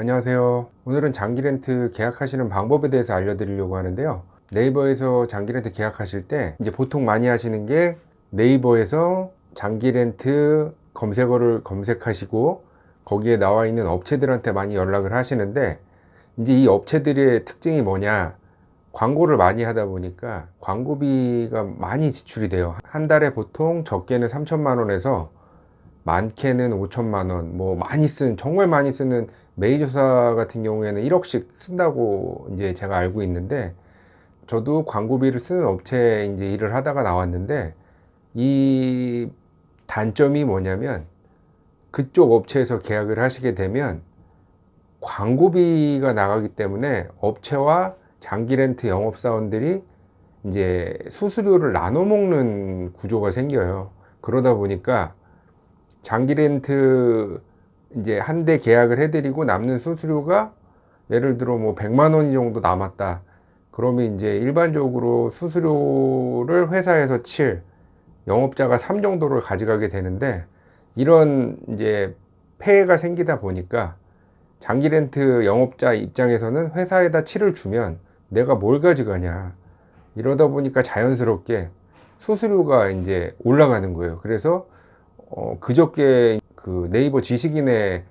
안녕하세요. 오늘은 장기 렌트 계약하시는 방법에 대해서 알려드리려고 하는데요. 네이버에서 장기 렌트 계약하실 때 이제 보통 많이 하시는 게 네이버에서 장기 렌트 검색어를 검색하시고 거기에 나와 있는 업체들한테 많이 연락을 하시는데, 이제 이 업체들의 특징이 뭐냐, 광고를 많이 하다 보니까 광고비가 많이 지출이 돼요. 한 달에 보통 적게는 3천만 원에서 많게는 5천만 원, 뭐 정말 많이 쓰는 메이저사 같은 경우에는 1억씩 쓴다고 이제 제가 알고 있는데, 저도 광고비를 쓰는 업체에 이제 일을 하다가 나왔는데, 이 단점이 뭐냐면 그쪽 업체에서 계약을 하시게 되면 광고비가 나가기 때문에 업체와 장기 렌트 영업사원들이 이제 수수료를 나눠 먹는 구조가 생겨요. 그러다 보니까 장기 렌트 이제 한 대 계약을 해드리고 남는 수수료가 예를 들어 뭐 100만 원 정도 남았다. 그러면 이제 일반적으로 수수료를 회사에서 7, 영업자가 3 정도를 가져가게 되는데, 이런 이제 폐해가 생기다 보니까 장기 렌트 영업자 입장에서는 회사에다 7을 주면 내가 뭘 가져가냐. 이러다 보니까 자연스럽게 수수료가 이제 올라가는 거예요. 그래서 그저께 그 네이버 지식인의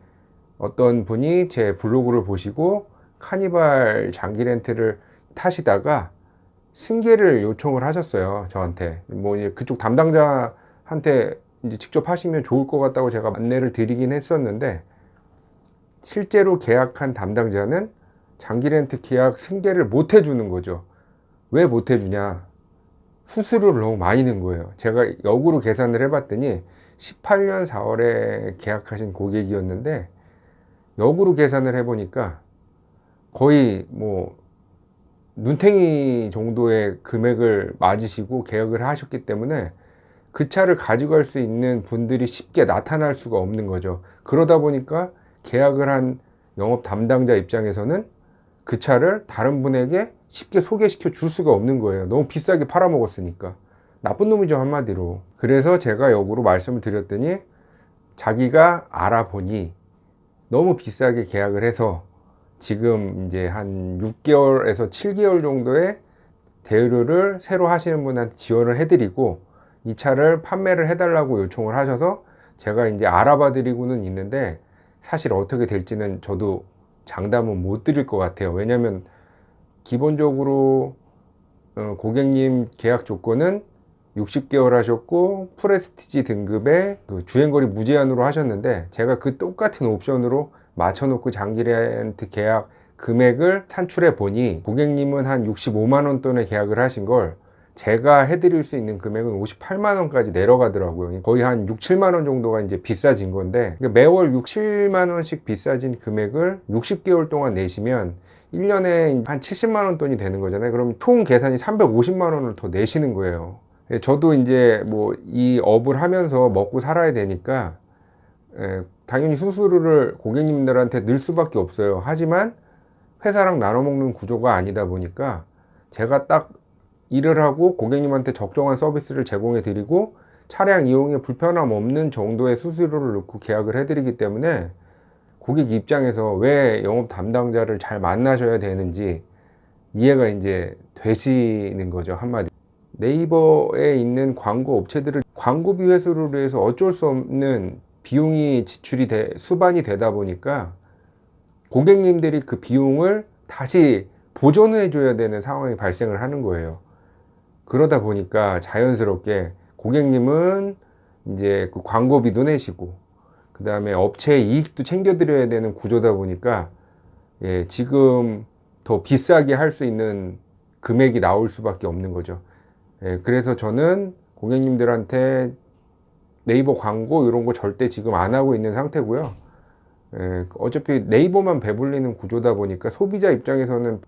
어떤 분이 제 블로그를 보시고 카니발 장기 렌트를 타시다가 승계를 요청을 하셨어요. 저한테. 뭐 이제 그쪽 담당자한테 이제 직접 하시면 좋을 것 같다고 제가 안내를 드리긴 했었는데, 실제로 계약한 담당자는 장기 렌트 계약 승계를 못 해주는 거죠. 왜 못 해주냐? 수수료를 너무 많이 낸 거예요. 제가 역으로 계산을 해봤더니 18년 4월에 계약하신 고객이었는데, 역으로 계산을 해보니까 거의 뭐 눈탱이 정도의 금액을 맞으시고 계약을 하셨기 때문에 그 차를 가져갈 수 있는 분들이 쉽게 나타날 수가 없는 거죠. 그러다 보니까 계약을 한 영업 담당자 입장에서는 그 차를 다른 분에게 쉽게 소개시켜 줄 수가 없는 거예요. 너무 비싸게 팔아먹었으니까. 나쁜 놈이죠, 한마디로. 그래서 제가 역으로 말씀을 드렸더니 자기가 알아보니 너무 비싸게 계약을 해서 지금 이제 한 6개월에서 7개월 정도의 대여료를 새로 하시는 분한테 지원을 해드리고 이 차를 판매를 해달라고 요청을 하셔서 제가 이제 알아봐 드리고는 있는데, 사실 어떻게 될지는 저도 장담은 못 드릴 것 같아요. 왜냐면 기본적으로 고객님 계약 조건은 60개월 하셨고 프레스티지 등급의 그 주행거리 무제한으로 하셨는데, 제가 그 똑같은 옵션으로 맞춰놓고 장기 렌트 계약 금액을 산출해 보니 고객님은 한 65만 원 돈에 계약을 하신 걸 제가 해드릴 수 있는 금액은 58만 원까지 내려가더라고요. 거의 한 6, 7만 원 정도가 이제 비싸진 건데, 매월 6, 7만 원씩 비싸진 금액을 60개월 동안 내시면 1년에 한 70만 원 돈이 되는 거잖아요. 그럼 총 계산이 350만 원을 더 내시는 거예요. 저도 이제 뭐 이 업을 하면서 먹고 살아야 되니까 당연히 수수료를 고객님들한테 늘 수밖에 없어요. 하지만 회사랑 나눠 먹는 구조가 아니다 보니까 제가 딱 일을 하고 고객님한테 적정한 서비스를 제공해 드리고 차량 이용에 불편함 없는 정도의 수수료를 넣고 계약을 해 드리기 때문에 고객 입장에서 왜 영업 담당자를 잘 만나셔야 되는지 이해가 이제 되시는 거죠, 한마디. 네이버에 있는 광고 업체들은 광고비 회수를 위해서 어쩔 수 없는 비용이 수반이 되다 보니까 고객님들이 그 비용을 다시 보전해 줘야 되는 상황이 발생을 하는 거예요. 그러다 보니까 자연스럽게 고객님은 이제 그 광고비도 내시고 그 다음에 업체의 이익도 챙겨드려야 되는 구조다 보니까 지금 더 비싸게 할 수 있는 금액이 나올 수밖에 없는 거죠. 그래서 저는 고객님들한테 네이버 광고 이런 거 절대 지금 안 하고 있는 상태고요. 어차피 네이버만 배불리는 구조다 보니까 소비자 입장에서는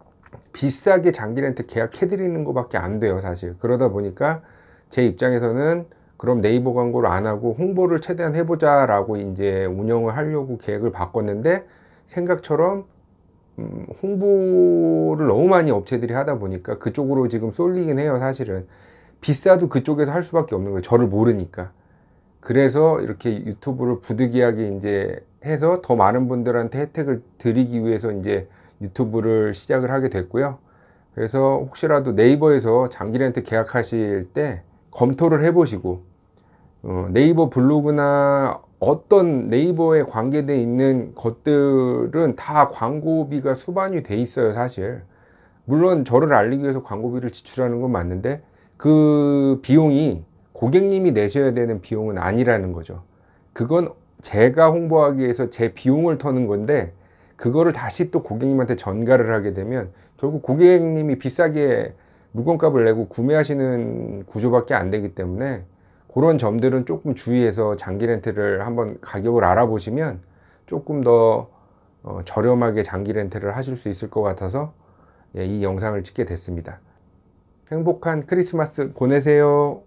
비싸게 장기 렌트 계약해 드리는 것밖에 안 돼요, 사실. 그러다 보니까 제 입장에서는 그럼 네이버 광고를 안 하고 홍보를 최대한 해보자 라고 이제 운영을 하려고 계획을 바꿨는데, 생각처럼 홍보를 너무 많이 업체들이 하다 보니까 그쪽으로 지금 쏠리긴 해요. 사실은 비싸도 그쪽에서 할 수밖에 없는 거예요. 저를 모르니까. 그래서 이렇게 유튜브를 부득이하게 이제 해서 더 많은 분들한테 혜택을 드리기 위해서 이제 유튜브를 시작을 하게 됐고요. 그래서 혹시라도 네이버에서 장기 렌트 계약하실 때 검토를 해보시고 네이버 블로그나 어떤 네이버에 관계되어 있는 것들은 다 광고비가 수반이 돼 있어요, 사실. 물론 저를 알리기 위해서 광고비를 지출하는 건 맞는데 그 비용이 고객님이 내셔야 되는 비용은 아니라는 거죠. 그건 제가 홍보하기 위해서 제 비용을 터는 건데 그거를 다시 또 고객님한테 전가를 하게 되면 결국 고객님이 비싸게 물건값을 내고 구매하시는 구조밖에 안 되기 때문에 그런 점들은 조금 주의해서 장기 렌트를 한번 가격을 알아보시면 조금 더 저렴하게 장기 렌트를 하실 수 있을 것 같아서 이 영상을 찍게 됐습니다. 행복한 크리스마스 보내세요.